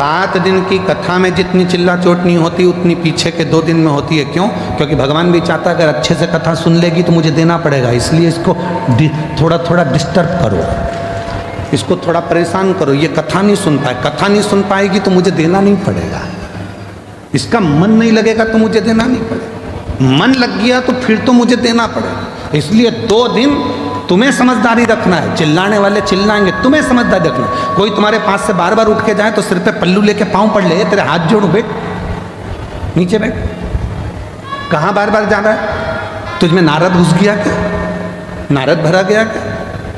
7 दिन की कथा में जितनी चिल्ला चोट नहीं होती उतनी पीछे के 2 दिन में होती है। क्यों? क्योंकि भगवान भी चाहता है अगर अच्छे से कथा सुन लेगी तो मुझे देना पड़ेगा, इसलिए इसको थोड़ा थोड़ा डिस्टर्ब करो, इसको थोड़ा परेशान करो। ये कथा नहीं सुन पाए, कथा नहीं सुन पाएगी तो मुझे देना नहीं पड़ेगा, इसका मन नहीं लगेगा तो मुझे देना नहीं पड़ेगा, मन लग गया तो फिर तो मुझे देना पड़ेगा। इसलिए 2 दिन तुम्हें समझदारी रखना है। चिल्लाने वाले चिल्लाएंगे, तुम्हें समझदारी रखना है। कोई तुम्हारे पास से बार बार उठ के जाए तो सिर पे पल्लू लेके पाँव पड़ ले, तेरे हाथ जोड़ो, बैठ नीचे बैठ, कहाँ बार बार जा रहा है? तुझमें नारद घुस गया क्या? नारद भरा गया क्या?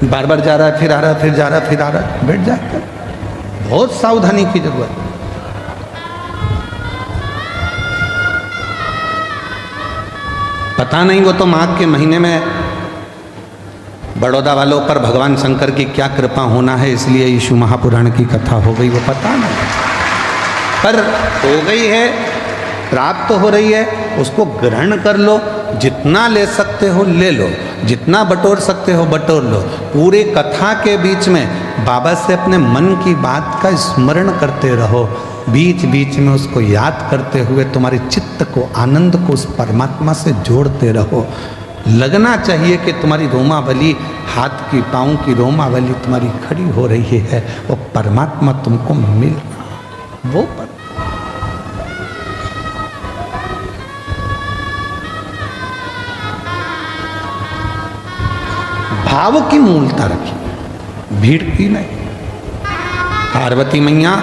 बार बार जा रहा है, फिर आ रहा है, फिर जा रहा है, फिर आ रहा है, बैठ जाता है। बहुत सावधानी की जरूरत है। पता नहीं वो तो माघ के महीने में बड़ौदा वालों पर भगवान शंकर की क्या कृपा होना है, इसलिए यीशु महापुराण की कथा हो गई, वो पता नहीं, पर हो गई है, प्राप्त हो रही है, उसको ग्रहण कर लो। जितना ले सकते हो ले लो, जितना बटोर सकते हो बटोर लो। पूरे कथा के बीच में बाबा से अपने मन की बात का स्मरण करते रहो, बीच बीच में उसको याद करते हुए तुम्हारे चित्त को, आनंद को उस परमात्मा से जोड़ते रहो। लगना चाहिए कि तुम्हारी रोमावली, हाथ की पाँव की रोमावली तुम्हारी खड़ी हो रही है, वो परमात्मा तुमको मिल रहा, वो पर भाव की मूलता रखी, भीड़ की नहीं। पार्वती मैया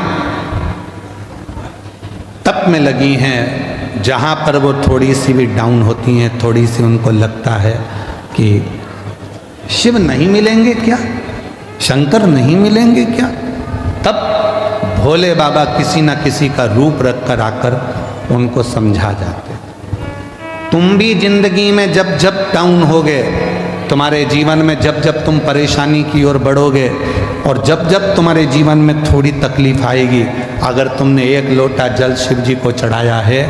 तप में लगी हैं, जहाँ पर वो थोड़ी सी भी डाउन होती हैं, थोड़ी सी उनको लगता है कि शिव नहीं मिलेंगे क्या, शंकर नहीं मिलेंगे क्या, तब भोले बाबा किसी न किसी का रूप रख कर आकर उनको समझा जाते। तुम भी जिंदगी में जब जब डाउन होगे, तुम्हारे जीवन में जब जब तुम परेशानी की ओर बढ़ोगे और जब जब तुम्हारे जीवन में थोड़ी तकलीफ आएगी, अगर तुमने 1 लोटा जल शिव जी को चढ़ाया है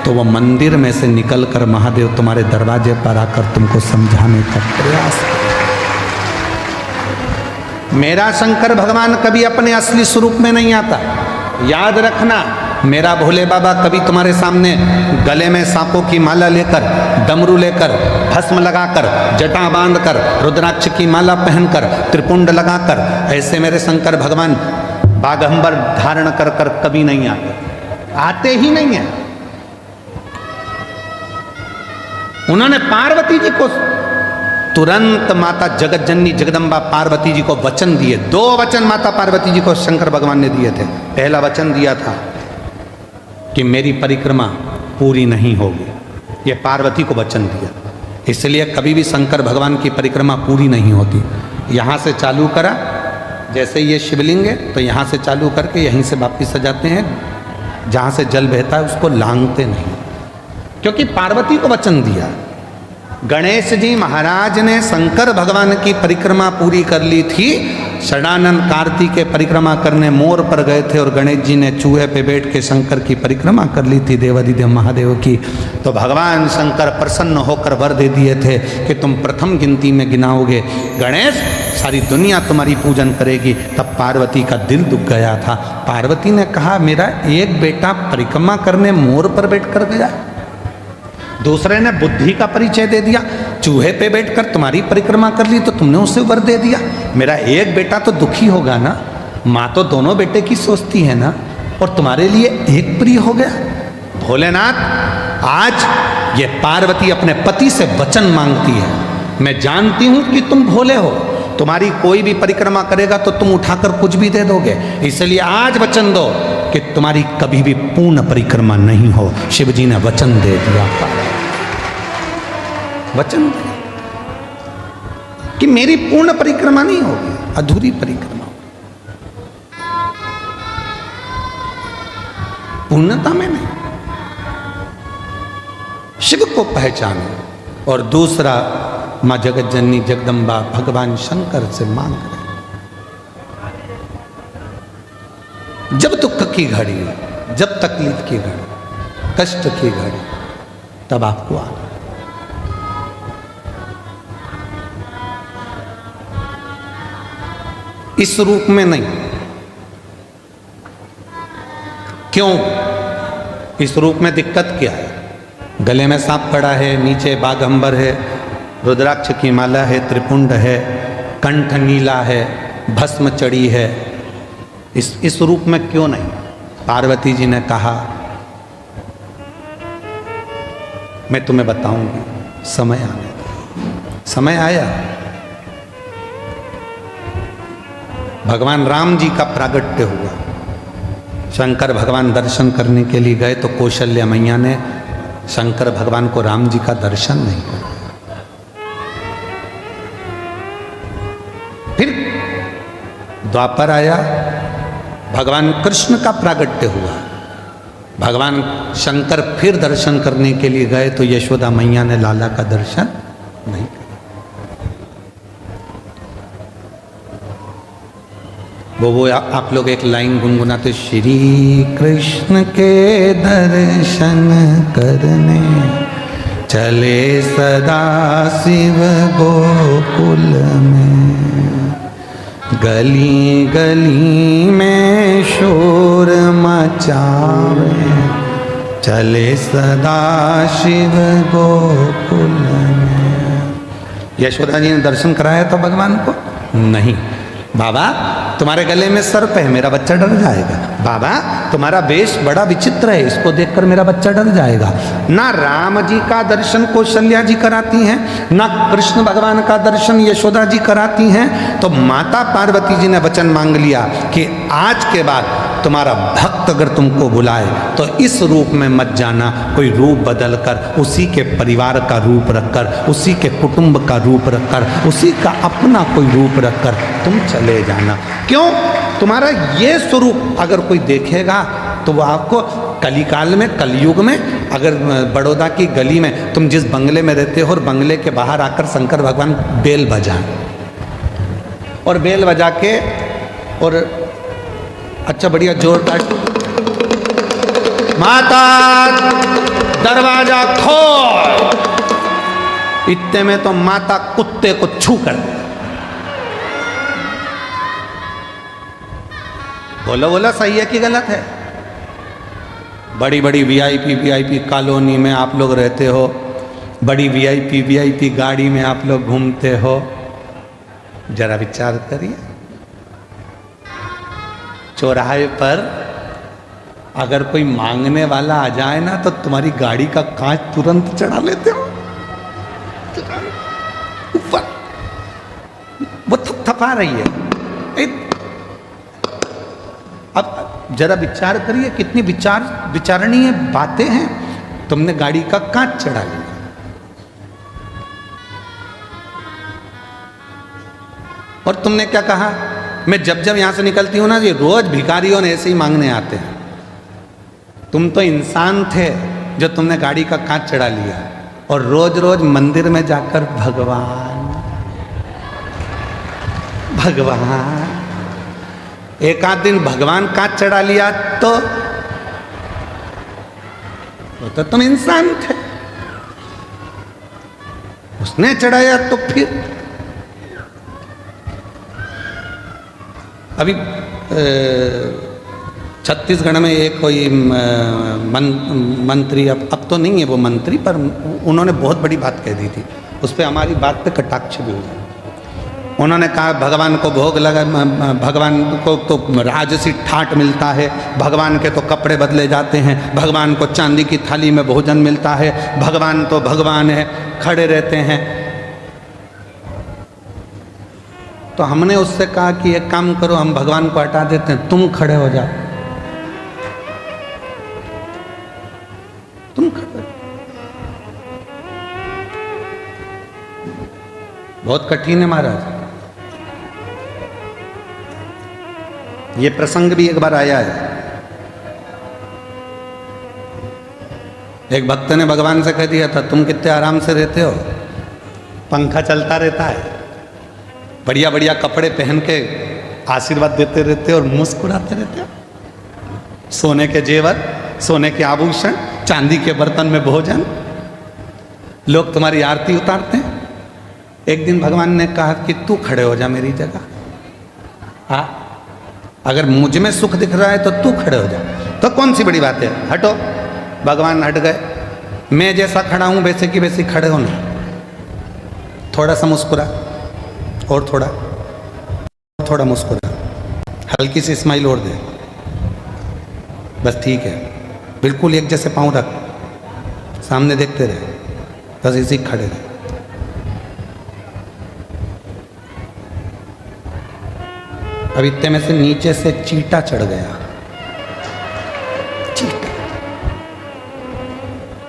तो वो मंदिर में से निकलकर महादेव तुम्हारे दरवाजे पर आकर तुमको समझाने का प्रयास करें। मेरा शंकर भगवान कभी अपने असली स्वरूप में नहीं आता, याद रखना। मेरा भोले बाबा कभी तुम्हारे सामने गले में सांपों की माला लेकर, डमरू लेकर, भस्म लगाकर, जटा बांधकर, रुद्राक्ष की माला पहनकर, त्रिपुंड लगाकर, ऐसे मेरे शंकर भगवान बागंबर धारण कर कर कभी नहीं आते, आते ही नहीं है। उन्होंने पार्वती जी को तुरंत माता जगत जननी जगदम्बा पार्वती जी को वचन दिए। 2 वचन माता पार्वती जी को शंकर भगवान ने दिए थे। पहला वचन दिया था कि मेरी परिक्रमा पूरी नहीं होगी, ये पार्वती को वचन दिया, इसलिए कभी भी शंकर भगवान की परिक्रमा पूरी नहीं होती। यहाँ से चालू करा, जैसे ये शिवलिंग है तो यहाँ से चालू करके यहीं से वापिस आ जाते हैं, जहाँ से जल बहता है उसको लांघते नहीं, क्योंकि पार्वती को वचन दिया। गणेश जी महाराज ने शंकर भगवान की परिक्रमा पूरी कर ली थी। षडानंद कार्तिक के परिक्रमा करने मोर पर गए थे और गणेश जी ने चूहे पे बैठ के शंकर की परिक्रमा कर ली थी, देवादिदेव महादेव की। तो भगवान शंकर प्रसन्न होकर वर दे दिए थे कि तुम प्रथम गिनती में गिनाओगे गणेश, सारी दुनिया तुम्हारी पूजन करेगी। तब पार्वती का दिल दुख गया था। पार्वती ने कहा मेरा एक बेटा परिक्रमा करने मोर पर बैठ कर गया, दूसरे ने बुद्धि का परिचय दे दिया, चूहे पे बैठकर तुम्हारी परिक्रमा कर ली तो तुमने उसे वर दे दिया। मेरा एक बेटा तो दुखी होगा ना, माँ तो दोनों बेटे की सोचती है ना, और तुम्हारे लिए एक प्रिय हो गया। भोलेनाथ, आज ये पार्वती अपने पति से वचन मांगती है। मैं जानती हूं कि तुम भोले हो, तुम्हारी कोई भी परिक्रमा करेगा तो तुम उठाकर कुछ भी दे दोगे, इसलिए आज वचन दो कि तुम्हारी कभी भी पूर्ण परिक्रमा नहीं हो। शिव जी ने वचन दे दिया, वचन दे कि मेरी पूर्ण परिक्रमा नहीं होगी, अधूरी परिक्रमा होगी, पूर्णता में नहीं। शिव को पहचानो। और दूसरा, माँ जगत जननी जगदम्बा भगवान शंकर से मांग रहे, जब दुख की घड़ी, जब तकलीफ की घड़ी, कष्ट की घड़ी, तब आपको आना। इस रूप में नहीं, क्यों? इस रूप में दिक्कत क्या है? गले में सांप पड़ा है, नीचे बाघंबर है, रुद्राक्ष की माला है, त्रिपुंड है, कंठ नीला है, भस्म चढ़ी है, इस रूप में क्यों नहीं? पार्वती जी ने कहा मैं तुम्हें बताऊंगी, समय आने दो। समय आया। भगवान राम जी का प्रागट्य हुआ। शंकर भगवान दर्शन करने के लिए गए तो कौशल्या मैया ने शंकर भगवान को राम जी का दर्शन नहीं किया। फिर द्वापर आया, भगवान कृष्ण का प्रागट्य हुआ। भगवान शंकर फिर दर्शन करने के लिए गए तो यशोदा मैया ने लाला का दर्शन नहीं किया। वो आप लोग एक लाइन गुनगुनाते, श्री कृष्ण के दर्शन करने चले सदा शिव गोकुल में, गली गली में शोर मचावे चले सदा शिव गोकुल में। यशोदा जी ने दर्शन कराया था भगवान को? नहीं। बाबा तुम्हारे गले में सर्प है, मेरा बच्चा डर जाएगा। बाबा तुम्हारा वेश बड़ा विचित्र है, इसको देखकर मेरा बच्चा डर जाएगा। ना राम जी का दर्शन कौशल्या जी कराती हैं, ना कृष्ण भगवान का दर्शन यशोदा जी कराती हैं। तो माता पार्वती जी ने वचन मांग लिया कि आज के बाद तुम्हारा भक्त अगर तुमको बुलाए तो इस रूप में मत जाना, कोई रूप बदल कर, उसी के परिवार का रूप रखकर, उसी के कुटुंब का रूप रखकर, उसी का अपना कोई रूप रखकर तुम चले जाना। क्यों? तुम्हारा ये स्वरूप अगर कोई देखेगा तो वो आपको कलिकाल में, कलयुग में, अगर बड़ौदा की गली में तुम जिस बंगले में रहते हो और बंगले के बाहर आकर शंकर भगवान बेल बजाएं और बेल बजा के और अच्छा बढ़िया जोरदार, माता दरवाजा खोल, इतने में तो माता कुत्ते को छू कर दे। बोलो बोलो, सही है कि गलत है? बड़ी बड़ी वीआईपी कॉलोनी में आप लोग रहते हो, बड़ी वीआईपी गाड़ी में आप लोग घूमते हो, जरा विचार करिए, चौराहे पर अगर कोई मांगने वाला आ जाए ना तो तुम्हारी गाड़ी का कांच तुरंत चढ़ा लेते हो ऊपर, वो थपथपा रही है। अब जरा विचार करिए कितनी विचारणीय बातें हैं। तुमने गाड़ी का कांच चढ़ा लिया, और तुमने क्या कहा? मैं जब जब यहां से निकलती हूं ना, ये रोज भिखारियों ने ऐसे ही मांगने आते हैं। तुम तो इंसान थे जो तुमने गाड़ी का कांच चढ़ा लिया और रोज रोज मंदिर में जाकर भगवान भगवान, एक आध दिन भगवान कांच चढ़ा लिया तो वो तो तुम इंसान थे, उसने चढ़ाया तो फिर। अभी छत्तीसगढ़ में एक कोई मंत्री, अब तो नहीं है वो मंत्री, पर उन्होंने बहुत बड़ी बात कह दी थी, उस पर हमारी बात पे कटाक्ष भी हुआ। उन्होंने कहा भगवान को भोग लगा, भगवान को तो राजसी ठाट मिलता है, भगवान के तो कपड़े बदले जाते हैं, भगवान को चांदी की थाली में भोजन मिलता है, भगवान तो भगवान है, खड़े रहते हैं। तो हमने उससे कहा कि एक काम करो, हम भगवान को हटा देते हैं, तुम खड़े हो जाओ, तुम खड़े। बहुत कठिन है महाराज। ये प्रसंग भी एक बार आया है। एक भक्त ने भगवान से कह दिया था, तुम कितने आराम से रहते हो, पंखा चलता रहता है, बढ़िया बढ़िया कपड़े पहन के आशीर्वाद देते रहते हो और मुस्कुराते रहते हो, सोने के जेवर, सोने के आभूषण, चांदी के बर्तन में भोजन, लोग तुम्हारी आरती उतारते हैं। एक दिन भगवान ने कहा कि तू खड़े हो जा मेरी जगह, हाँ, अगर मुझ में सुख दिख रहा है तो तू खड़े हो जा। तो कौन सी बड़ी बात है, हटो। भगवान हट गए। मैं जैसा खड़ा हूं वैसे की वैसे खड़े हो ना। थोड़ा सा मुस्कुरा, और थोड़ा मुस्कुरा, हल्की सी स्माइल और दे, बस ठीक है। बिल्कुल एक जैसे पांव रख, सामने देखते रहे, बस इसी खड़े रहे। अब इतने में से नीचे से चींटा चढ़ गया। चींटा।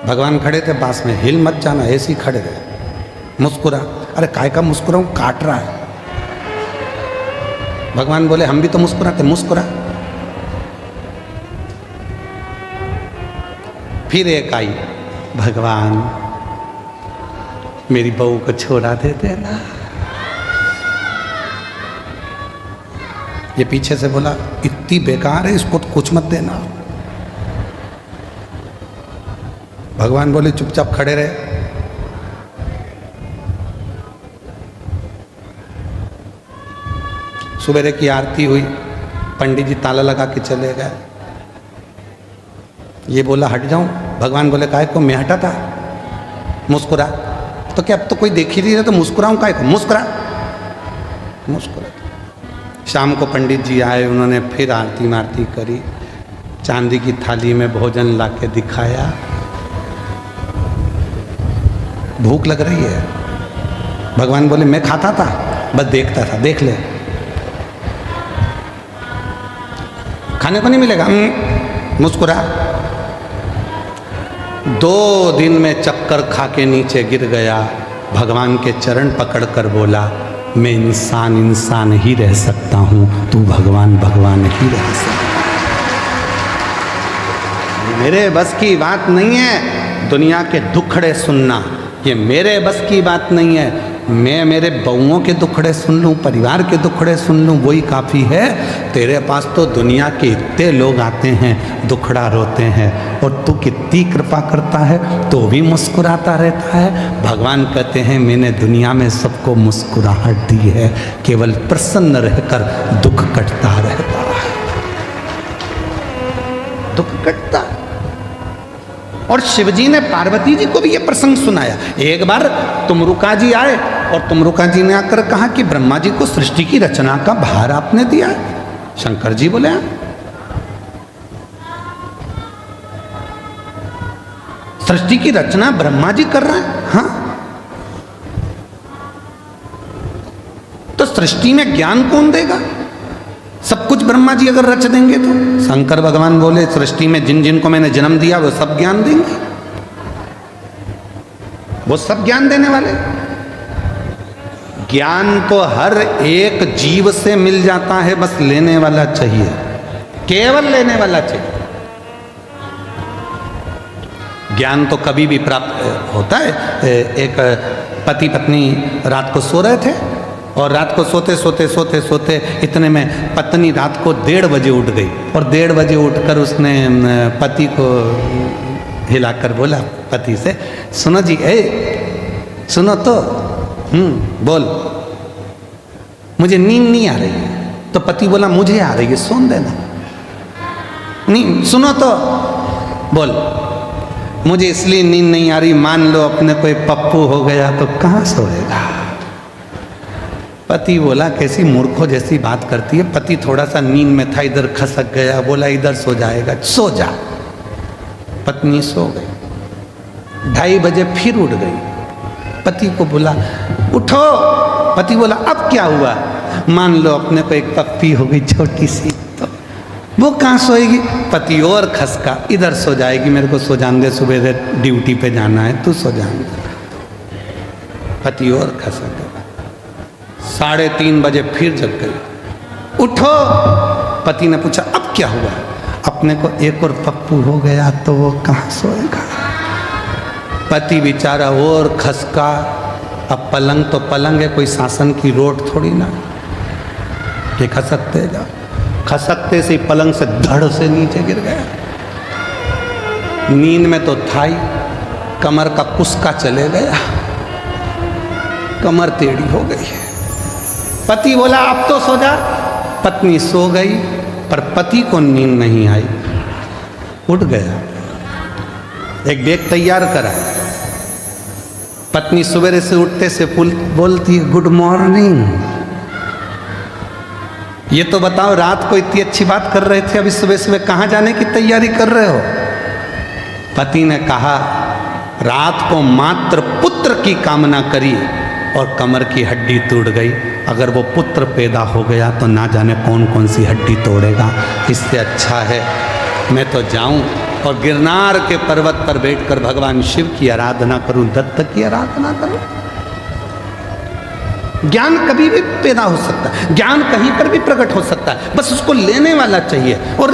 भगवान खड़े थे पास में, हिल मत जाना, ऐसे ही खड़े रहे। मुस्कुरा, अरे काय का मुस्कुराऊं, काट रहा है। भगवान बोले हम भी तो मुस्कुराते, मुस्कुरा। फिर एक आई, भगवान मेरी बहू को छोड़ा दे देना। ये पीछे से बोला इतनी बेकार है, इसको तो कुछ मत देना। भगवान बोले चुपचाप खड़े रहे। सुबेरे की आरती हुई, पंडित जी ताला लगा के चले गए। ये बोला हट जाऊं, भगवान बोले काहे को, मैं हटा था, मुस्कुरा। तो क्या अब तो कोई देख ही नहीं रहा तो मुस्कुराऊं काहे को, मुस्कुरा। शाम को पंडित जी आए, उन्होंने फिर आरती मारती करी, चांदी की थाली में भोजन ला के दिखाया। भूख लग रही है। भगवान बोले मैं खाता था, बस देखता था, देख ले, खाने को नहीं मिलेगा। मुस्कुरा। 2 दिन में चक्कर खा के नीचे गिर गया। भगवान के चरण पकड़कर बोला मैं इंसान ही रह सकता हूं, तू भगवान ही रह सकता। मेरे बस की बात नहीं है दुनिया के दुखड़े सुनना, ये मेरे बस की बात नहीं है। मैं मेरे बउओं के दुखड़े सुन लूं, परिवार के दुखड़े सुन लूं, वही काफ़ी है। तेरे पास तो दुनिया के इतने लोग आते हैं, दुखड़ा रोते हैं, और तू कितनी कृपा करता है तो भी मुस्कुराता रहता है। भगवान कहते हैं मैंने दुनिया में सबको मुस्कुराहट दी है, केवल प्रसन्न रहकर दुख कटता रहता है, दुख कटता। और शिवजी ने पार्वती जी को भी यह प्रसंग सुनाया। एक बार तुमरुका जी आए और तुमरुका जी ने आकर कहा कि ब्रह्मा जी को सृष्टि की रचना का भार आपने दिया। शंकर जी बोले सृष्टि की रचना ब्रह्मा जी कर रहे हैं। हाँ, तो सृष्टि में ज्ञान कौन देगा? सब कुछ ब्रह्मा जी अगर रच देंगे तो। शंकर भगवान बोले सृष्टि में जिन जिन को मैंने जन्म दिया वो सब ज्ञान देंगे, वो सब ज्ञान देने वाले। ज्ञान तो हर एक जीव से मिल जाता है, बस लेने वाला चाहिए, केवल लेने वाला चाहिए। ज्ञान तो कभी भी प्राप्त होता है। एक पति पत्नी रात को सो रहे थे और रात को सोते इतने में पत्नी रात को 1:30 बजे उठ गई और 1:30 बजे उठकर उसने पति को हिलाकर बोला पति से, सुनो जी, सुनो तो, बोल, मुझे नींद नहीं आ रही है। तो पति बोला मुझे आ रही है, सोन देना। नहीं, सुनो तो, बोल, मुझे इसलिए नींद नहीं आ रही, मान लो अपने कोई पप्पू हो गया तो कहाँ सोएगा। पति बोला कैसी मूर्खों जैसी बात करती है। पति थोड़ा सा नींद में था, इधर खसक गया, बोला इधर सो जाएगा, सो जा। पत्नी सो गई। 2:30 बजे फिर उठ गई। पति को बोला उठो। पति बोला अब क्या हुआ? मान लो अपने को एक पप्पी हो गई छोटी सी, तो वो कहाँ सोएगी? पति और खसका, इधर सो जाएगी, मेरे को सो जान दे, सुबह ड्यूटी पे जाना है, तू सो जान दे। पति और खसक गया। 3:30 बजे फिर जग गई। उठो। पति ने पूछा अब क्या हुआ? अपने को एक और पप्पू हो गया तो वो कहाँ सोएगा? पति बेचारा और खसका। अब पलंग तो पलंग है, कोई शासन की रोड थोड़ी ना कि खसकते जा। खसकते से पलंग से धड़ से नीचे गिर गया। नींद में तो था ही, कमर का कुस्का चले गया, कमर टेढ़ी हो गई है। पति बोला अब तो सो जा। पत्नी सो गई, पर पति को नींद नहीं आई। उठ गया। एक बैग तैयार करा, पत्नी सवेरे से उठते से बोलती है गुड मॉर्निंग। ये तो बताओ रात को इतनी अच्छी बात कर रहे थे, अभी सुबह सुबह कहाँ जाने की तैयारी कर रहे हो? पति ने कहा रात को मात्र पुत्र की कामना करी और कमर की हड्डी टूट गई। अगर वो पुत्र पैदा हो गया तो ना जाने कौन कौन सी हड्डी तोड़ेगा। इससे अच्छा है मैं तो जाऊं और गिरनार के पर्वत पर बैठकर भगवान शिव की आराधना करूं, दत्त की आराधना करूं। ज्ञान कभी भी पैदा हो सकता है, ज्ञान कहीं पर भी प्रकट हो सकता है, बस उसको लेने वाला चाहिए। और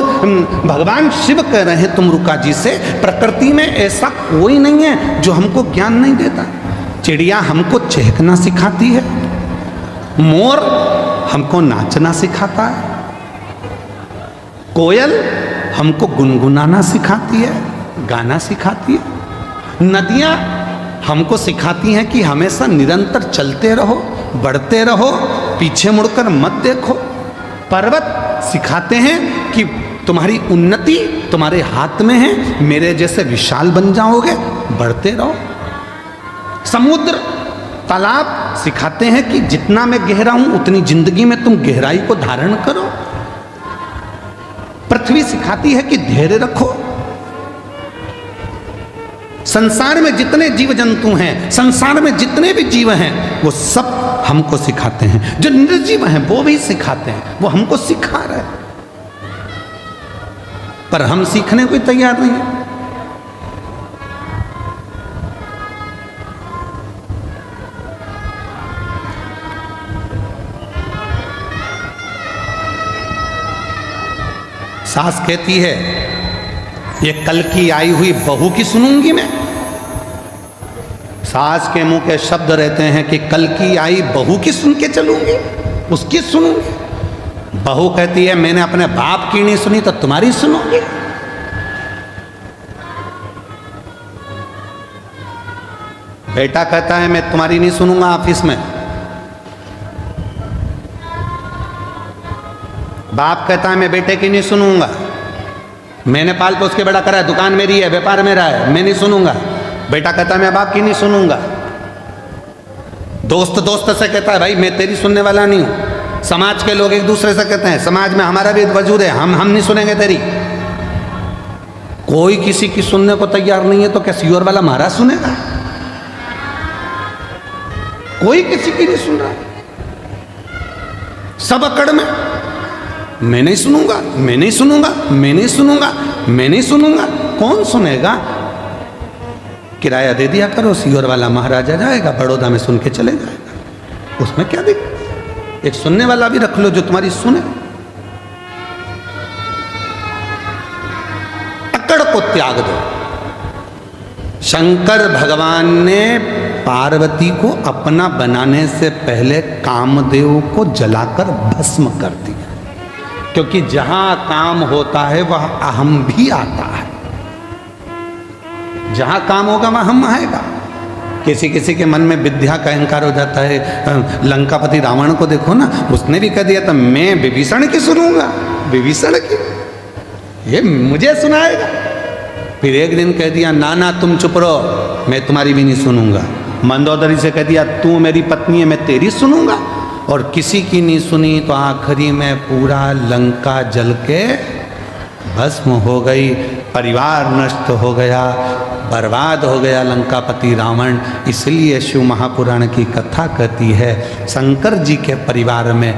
भगवान शिव कह रहे हैं तुमरुका जी से, प्रकृति में ऐसा कोई नहीं है जो हमको ज्ञान नहीं देता। चिड़िया हमको चहकना सिखाती है, मोर हमको नाचना सिखाता है, कोयल हमको गुनगुनाना सिखाती है, गाना सिखाती है, नदियाँ हमको सिखाती हैं कि हमेशा निरंतर चलते रहो, बढ़ते रहो, पीछे मुड़कर मत देखो, पर्वत सिखाते हैं कि तुम्हारी उन्नति तुम्हारे हाथ में है, मेरे जैसे विशाल बन जाओगे, बढ़ते रहो, समुद्र तालाब सिखाते हैं कि जितना मैं गहरा हूं उतनी जिंदगी में तुम गहराई को धारण करो, पृथ्वी सिखाती है कि धैर्य रखो। संसार में जितने जीव जंतु हैं, संसार में जितने भी जीव हैं, वो सब हमको सिखाते हैं। जो निर्जीव हैं वो भी सिखाते हैं, वो हमको सिखा रहे हैं, पर हम सीखने को तैयार नहीं है। सास कहती है ये कल की आई हुई बहू की सुनूंगी मैं। सास के मुंह के शब्द रहते हैं कि कल की आई बहू की सुन के चलूंगी, उसकी सुनूंगी। बहू कहती है मैंने अपने बाप की नहीं सुनी तो तुम्हारी सुनूंगी। बेटा कहता है मैं तुम्हारी नहीं सुनूंगा ऑफिस में। बाप कहता है मैं बेटे की नहीं सुनूंगा, मैंने पाल पोस के बड़ा करा है, दुकान मेरी है, व्यापार मेरा है, मैं नहीं सुनूंगा। बेटा कहता है मैं बाप की नहीं सुनूंगा। दोस्त दोस्त से कहता है भाई मैं तेरी सुनने वाला नहीं हूं। समाज के लोग एक दूसरे से कहते हैं समाज में हमारा भी वजूद है, हम नहीं सुनेंगे तेरी। कोई किसी की सुनने को तैयार नहीं है तो क्या सियोर वाला महाराज सुनेगा? कोई किसी की नहीं सुन रहा, सब अकड़ में मैं नहीं सुनूंगा, मैं नहीं सुनूंगा, मैं नहीं सुनूंगा, मैं नहीं सुनूंगा। कौन सुनेगा? किराया दे दिया करो, सियोर वाला महाराजा जाएगा, बड़ौदा में सुन के चले जाएगा, उसमें क्या दिक्कत? एक सुनने वाला भी रख लो जो तुम्हारी सुने। अकड़ को त्याग दो। शंकर भगवान ने पार्वती को अपना बनाने से पहले कामदेव को जलाकर भस्म कर दिया, क्योंकि जहां काम होता है वह अहम भी आता है। जहां काम होगा वहां हम आएगा। किसी किसी के मन में विद्या का अहंकार हो जाता है। लंकापति रावण को देखो ना, उसने भी कह दिया था मैं विभीषण की सुनूंगा, विभीषण की, ये मुझे सुनाएगा। फिर एक दिन कह दिया ना ना तुम चुप रहो, मैं तुम्हारी भी नहीं सुनूंगा। मंदोदरी से कह दिया तू मेरी पत्नी है, मैं तेरी सुनूंगा, और किसी की नहीं सुनी तो आखिरी में पूरा लंका जल के भस्म हो गई, परिवार नष्ट हो गया, बर्बाद हो गया लंकापति रावण। इसलिए शिव महापुराण की कथा कहती है शंकर जी के परिवार में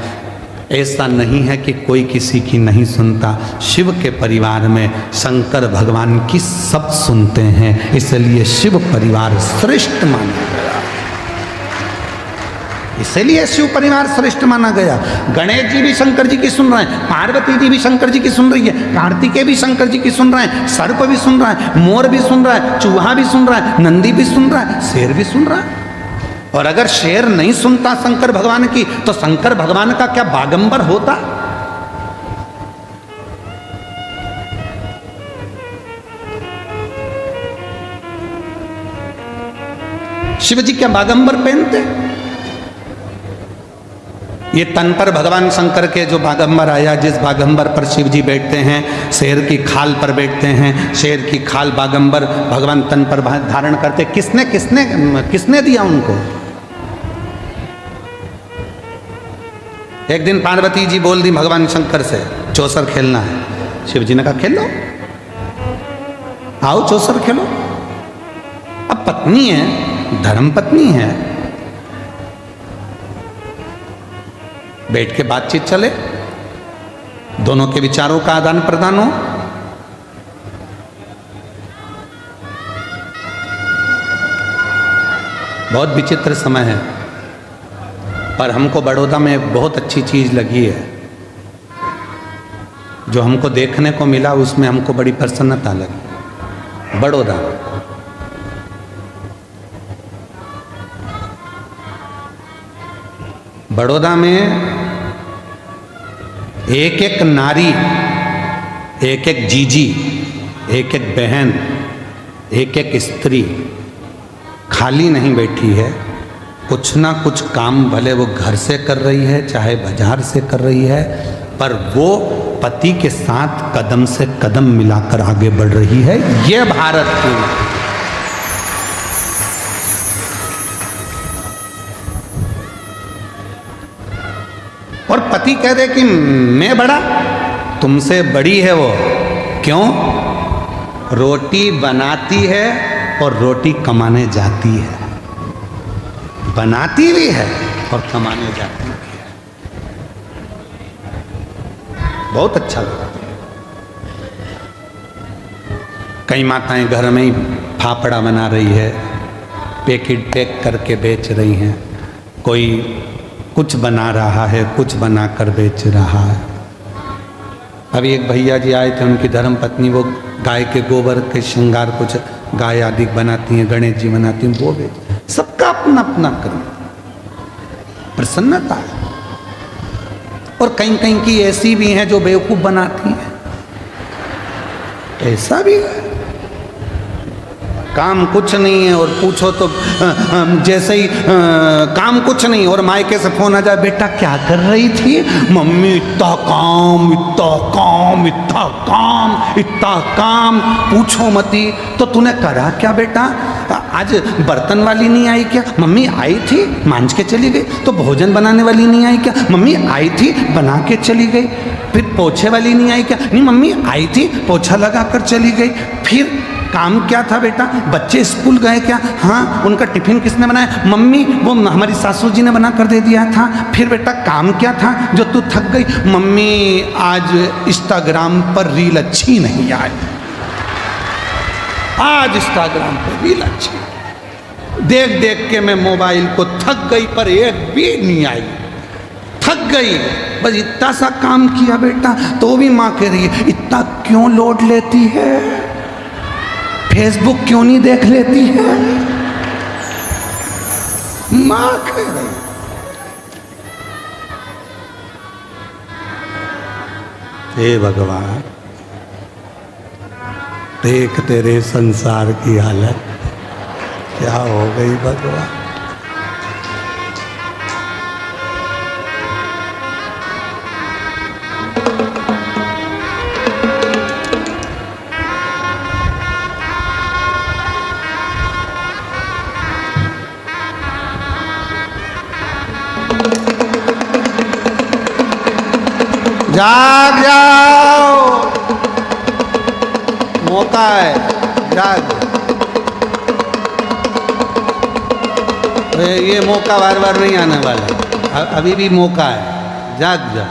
ऐसा नहीं है कि कोई किसी की नहीं सुनता। शिव के परिवार में शंकर भगवान की सब सुनते हैं, इसलिए शिव परिवार श्रेष्ठ माना गया। इसलिए शिव परिवार श्रेष्ठ माना गया। गणेश जी भी शंकर जी की सुन रहे हैं, पार्वती जी भी शंकर जी की सुन रही है, कार्तिकेय भी शंकर जी की सुन रहे हैं, सर्प भी सुन रहा है, मोर भी सुन रहा है, चूहा भी सुन रहा है, नंदी भी सुन रहा है, शेर भी सुन रहा है। और अगर शेर नहीं सुनता शंकर भगवान की तो शंकर भगवान का क्या बागंबर होता? शिव जी क्या बागंबर पहनते? ये तन पर भगवान शंकर के जो बागंबर आया, जिस बागंबर पर शिव जी बैठते हैं, शेर की खाल पर बैठते हैं, शेर की खाल बागंबर भगवान तन पर धारण करते, किसने किसने किसने दिया उनको? एक दिन पार्वती जी बोल दी भगवान शंकर से, चौसर खेलना है। शिव जी ने कहा खेलो, आओ चौसर खेलो। अब पत्नी है, धर्म पत्नी है, बैठ के बातचीत चले, दोनों के विचारों का आदान प्रदान हो। बहुत विचित्र समय है, पर हमको बड़ौदा में एक बहुत अच्छी चीज लगी है, जो हमको देखने को मिला, उसमें हमको बड़ी प्रसन्नता लगी। बड़ौदा बड़ौदा में एक एक नारी, एक एक जीजी, एक एक बहन, एक एक स्त्री खाली नहीं बैठी है। कुछ ना कुछ काम भले वो घर से कर रही है, चाहे बाजार से कर रही है, पर वो पति के साथ कदम से कदम मिलाकर आगे बढ़ रही है। ये भारत की और पति कह दे कि मैं बड़ा, तुमसे बड़ी है वो। क्यों? रोटी बनाती है और रोटी कमाने जाती है, बनाती भी है और कमाने जाती भी है। बहुत अच्छा लगा। कई माताएं घर में ही फाफड़ा बना रही है, पैकेट पैक करके बेच रही हैं, कोई कुछ बना रहा है, कुछ बनाकर बेच रहा है। अभी एक भैया जी आए थे, उनकी धर्म पत्नी वो गाय के गोबर के श्रृंगार, कुछ गाय आदि बनाती हैं, गणेश जी बनाती हैं, वो बेच। सबका अपना अपना कर्म, प्रसन्नता है। और कहीं कहीं की ऐसी भी हैं जो बेवकूफ बनाती हैं, ऐसा भी है। काम कुछ नहीं है और पूछो तो जैसे ही काम कुछ नहीं, और मायके से फोन आ जाए, बेटा क्या कर रही थी? मम्मी इतना काम, इतना काम, इतना काम, इतना काम, पूछो मती। तो तूने करा क्या बेटा? आज बर्तन वाली नहीं आई क्या? मम्मी आई थी, मांझ के चली गई। तो भोजन बनाने वाली नहीं आई क्या? मम्मी आई थी, बना के चली गई। फिर पोछे वाली नहीं आई क्या? नहीं मम्मी आई थी, पोछा लगा कर चली गई। फिर काम क्या था बेटा? बच्चे स्कूल गए क्या? हाँ। उनका टिफिन किसने बनाया? मम्मी, वो हमारी सासू जी ने बना कर दे दिया था। फिर बेटा काम क्या था जो तू थक गई? मम्मी आज इंस्टाग्राम पर रील अच्छी नहीं आई, आज इंस्टाग्राम पर रील अच्छी देख देख के मैं मोबाइल को थक गई, पर एक भी नहीं आई। थक गई, बस इतना सा काम किया बेटा। तो भी माँ कह रही है, इतना क्यों लोड लेती है? फेसबुक क्यों नहीं देख लेती है? मां कह रही। हे भगवान, देख तेरे संसार की हालत क्या हो गई भगवान। जाग जाओ, मौका है, जाग। ये मौका बार बार नहीं आने वाला, अभी भी मौका है, जाग जा।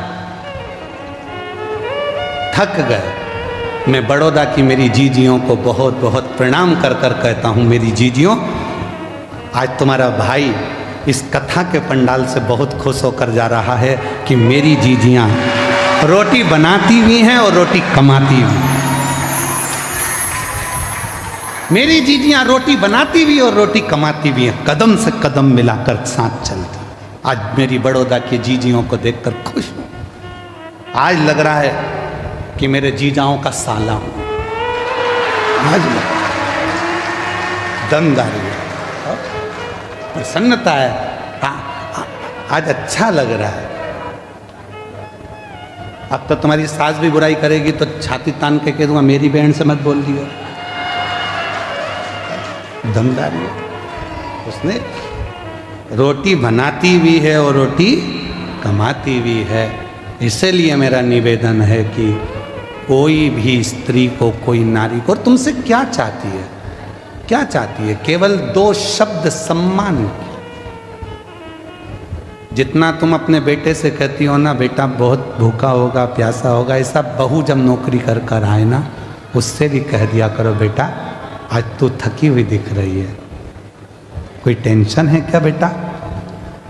थक गए। मैं बड़ौदा की मेरी जीजियों को बहुत बहुत प्रणाम कर कर कहता हूँ, मेरी जीजियों, आज तुम्हारा भाई इस कथा के पंडाल से बहुत खुश होकर जा रहा है कि मेरी जीजियाँ रोटी बनाती भी हैं और रोटी कमाती भी। मेरी जीजियां रोटी बनाती भी और रोटी कमाती भी हैं, कदम से कदम मिलाकर साथ चलती। आज मेरी बड़ौदा की जीजियों को देखकर खुश हूं। आज लग रहा है कि मेरे जीजाओं का साला हूं। आज दमदारी है, प्रसन्नता है, आज अच्छा लग रहा है। अब तो तुम्हारी सास भी बुराई करेगी तो छाती तान के कह दूंगा मेरी बहन से मत बोल दियो। दमदारी है। उसने रोटी बनाती भी है और रोटी कमाती भी है। इसलिए मेरा निवेदन है कि कोई भी स्त्री को, कोई नारी को, और तुमसे क्या चाहती है, क्या चाहती है? केवल 2 शब्द सम्मान की। जितना तुम अपने बेटे से कहती हो ना, बेटा बहुत भूखा होगा, प्यासा होगा, ऐसा बहू जब नौकरी कर कर आए ना, उससे भी कह दिया करो बेटा आज तू थकी हुई दिख रही है, कोई टेंशन है क्या बेटा?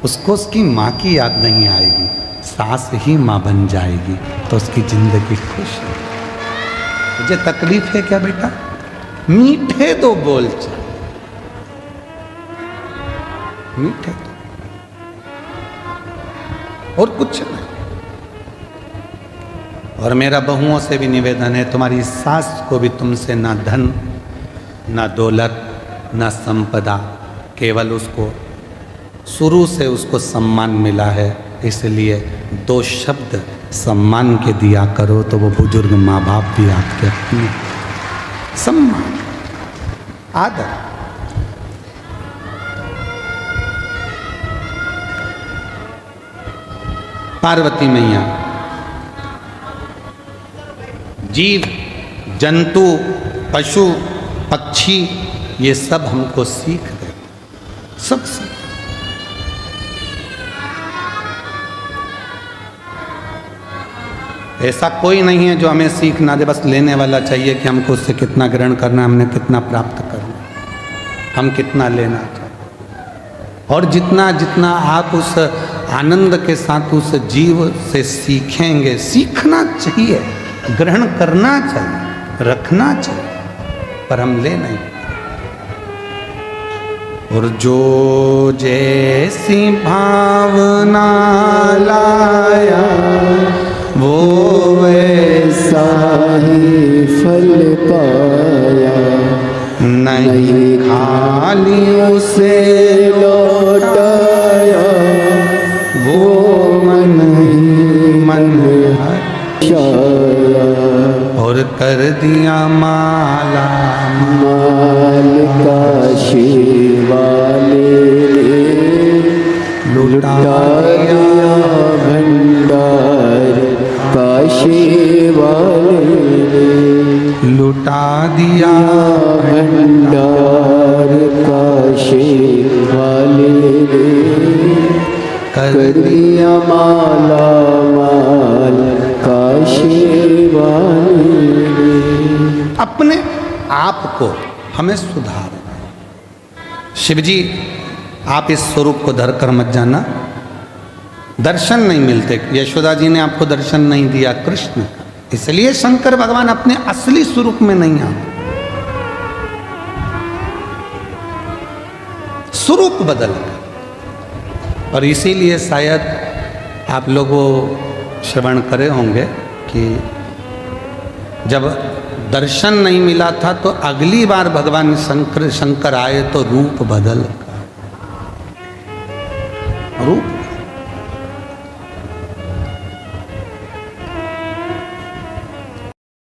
उसको उसकी माँ की याद नहीं आएगी, सास ही माँ बन जाएगी तो उसकी जिंदगी खुश है। तुझे तकलीफ है क्या बेटा? मीठे 2 बोल चाहिए, मीठे तो, और कुछ नहीं। और मेरा बहुओं से भी निवेदन है, तुम्हारी सास को भी तुमसे ना धन, ना दौलत, ना संपदा, केवल उसको शुरू से उसको सम्मान मिला है। इसलिए 2 शब्द सम्मान के दिया करो तो वो बुजुर्ग माँ बाप भी आपके अपने। सम्मान, आदर। पार्वती मैया जीव जंतु पशु पक्षी ये सब हमको सीख दे, सब सीख। ऐसा कोई नहीं है जो हमें सीख ना दे, बस लेने वाला चाहिए कि हमको उससे कितना ग्रहण करना, हमने कितना प्राप्त करना, हम कितना लेना चाहिए। और जितना जितना आप उस आनंद के साथ उस जीव से सीखेंगे, सीखना चाहिए, ग्रहण करना चाहिए, रखना चाहिए, पर हम ले नहीं। और जो जैसी भावना लाया वो वैसा ही फल पाया, नहीं खाली उसे लौटाया, वो मन ही मन हर्षाया, और कर दिया माला माल काशी वाले लुटा दिया भंडार काशी वाले, लुटा दिया भंडार काशी वाले, कर दिया माला माल काशी वाले। अपने आप को हमें सुधारना। शिवजी आप इस स्वरूप को धर कर मत जाना, दर्शन नहीं मिलते। यशोदा जी ने आपको दर्शन नहीं दिया कृष्ण, इसलिए शंकर भगवान अपने असली स्वरूप में नहीं आते, स्वरूप बदल गए। और इसीलिए शायद आप लोगों श्रवण करे होंगे कि जब दर्शन नहीं मिला था तो अगली बार भगवान शंकर आए तो रूप बदल